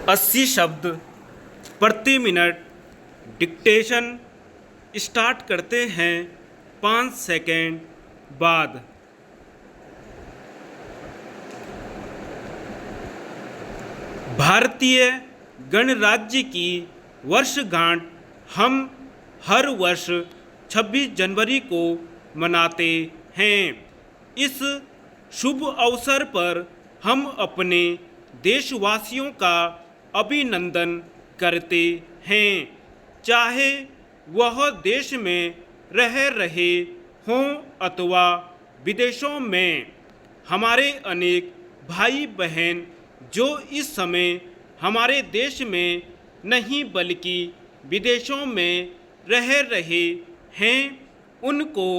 80 शब्द प्रति minute dictation start करते हैं 5 सेकेंड बाद। भारतीय गणराज्य की वर्षगांठ हम हर वर्ष 26 जनवरी को मनाते हैं। इस शुभ अवसर पर हम अपने देशवासियों का अभिनंदन करते हैं, चाहे वह देश में रह रहे हों अथवा विदेशों में। हमारे अनेक भाई बहन जो इस समय हमारे देश में नहीं बल्कि विदेशों में रह रहे हैं, उनको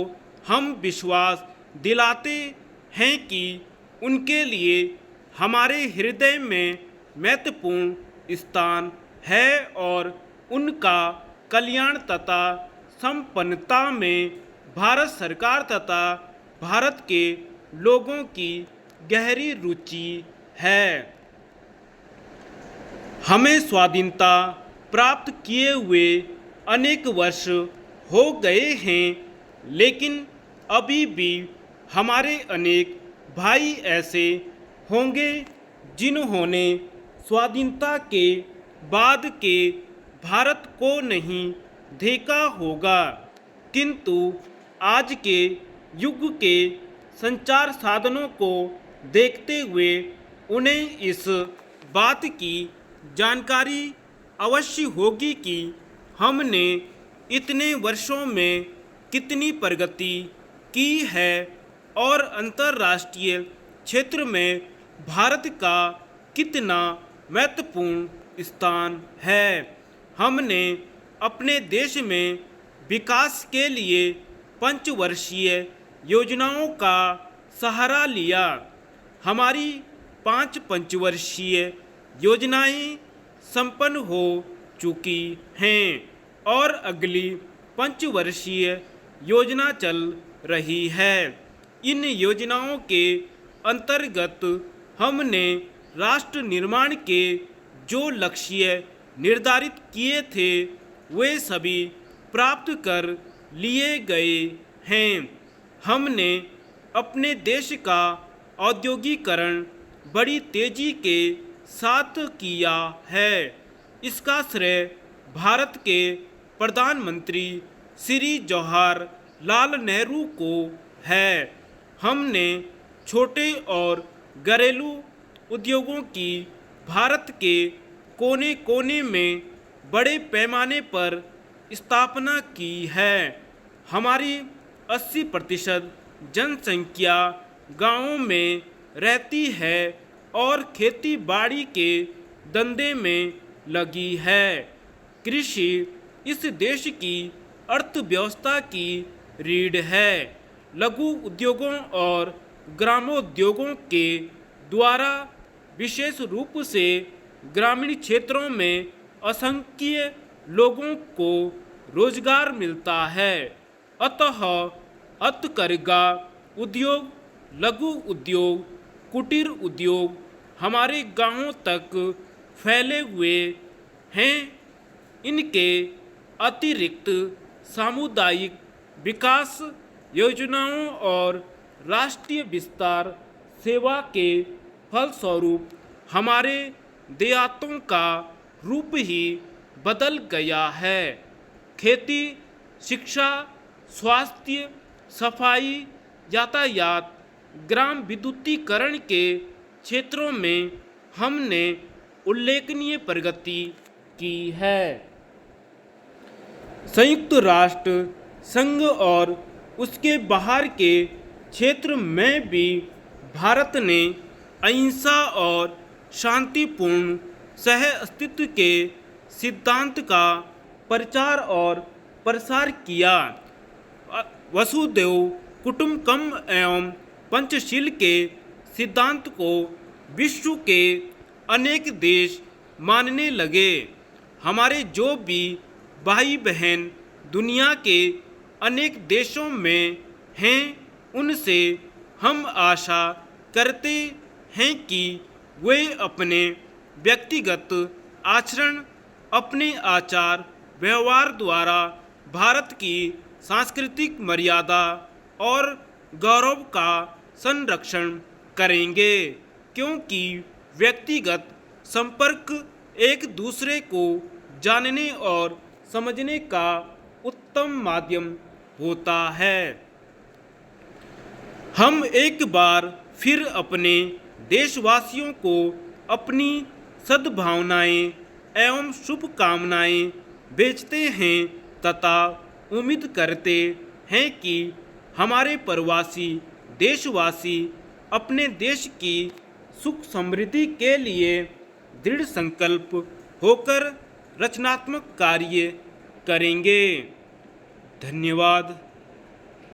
हम विश्वास दिलाते हैं कि उनके लिए हमारे हृदय में महत्वपूर्ण स्थान है और उनका कल्याण तथा संपन्नता में भारत सरकार तथा भारत के लोगों की गहरी रुचि है। हमें स्वाधीनता प्राप्त किए हुए अनेक वर्ष हो गए हैं, लेकिन अभी भी हमारे अनेक भाई ऐसे होंगे जिन्होंने स्वाधीनता के बाद के भारत को नहीं देखा होगा, किंतु आज के युग के संचार साधनों को देखते हुए उन्हें इस बात की जानकारी अवश्य होगी कि हमने इतने वर्षों में कितनी प्रगति की है और अंतर्राष्ट्रीय क्षेत्र में भारत का कितना महत्वपूर्ण स्थान है। हमने अपने देश में विकास के लिए पंचवर्षीय योजनाओं का सहारा लिया। हमारी 5 पंचवर्षीय योजनाएं संपन्न हो चुकी हैं और अगली पंचवर्षीय योजना चल रही है। इन योजनाओं के अंतर्गत हमने राष्ट्र निर्माण के जो लक्ष्य निर्धारित किए थे वे सभी प्राप्त कर लिए गए हैं। हमने अपने देश का औद्योगिकरण बड़ी तेजी के साथ किया है। इसका श्रेय भारत के प्रधानमंत्री श्री जवाहरलाल नेहरू को है। हमने छोटे और घरेलू उद्योगों की भारत के कोने कोने में बड़े पैमाने पर स्थापना की है। हमारी 80% जनसंख्या गांवों में रहती है और खेती बाड़ी के धंधे में लगी है। कृषि इस देश की अर्थव्यवस्था की रीढ़ है। लघु उद्योगों और ग्रामोद्योगों के द्वारा विशेष रूप से ग्रामीण क्षेत्रों में असंख्य लोगों को रोजगार मिलता है। अतः हथकरघा उद्योग, लघु उद्योग, कुटीर उद्योग हमारे गांवों तक फैले हुए हैं। इनके अतिरिक्त सामुदायिक विकास योजनाओं और राष्ट्रीय विस्तार सेवा के फलस्वरूप हमारे देहातों का रूप ही बदल गया है। खेती, शिक्षा, स्वास्थ्य, सफाई, यातायात, ग्राम विद्युतीकरण के क्षेत्रों में हमने उल्लेखनीय प्रगति की है। संयुक्त राष्ट्र संघ और उसके बाहर के क्षेत्र में भी भारत ने अहिंसा और शांतिपूर्ण सह अस्तित्व के सिद्धांत का प्रचार और प्रसार किया। वसुधैव कुटुंबकम एवं पंचशील के सिद्धांत को विश्व के अनेक देश मानने लगे। हमारे जो भी भाई बहन दुनिया के अनेक देशों में हैं, उनसे हम आशा करते हैं कि वे अपने व्यक्तिगत आचरण अपने आचार व्यवहार द्वारा भारत की सांस्कृतिक मर्यादा और गौरव का संरक्षण करेंगे, क्योंकि व्यक्तिगत संपर्क एक दूसरे को जानने और समझने का उत्तम माध्यम होता है। हम एक बार फिर अपने देशवासियों को अपनी सद्भावनाएं एवं शुभकामनाएं भेजते हैं तथा उम्मीद करते हैं कि हमारे प्रवासी देशवासी अपने देश की सुख समृद्धि के लिए दृढ़ संकल्प होकर रचनात्मक कार्य करेंगे। धन्यवाद।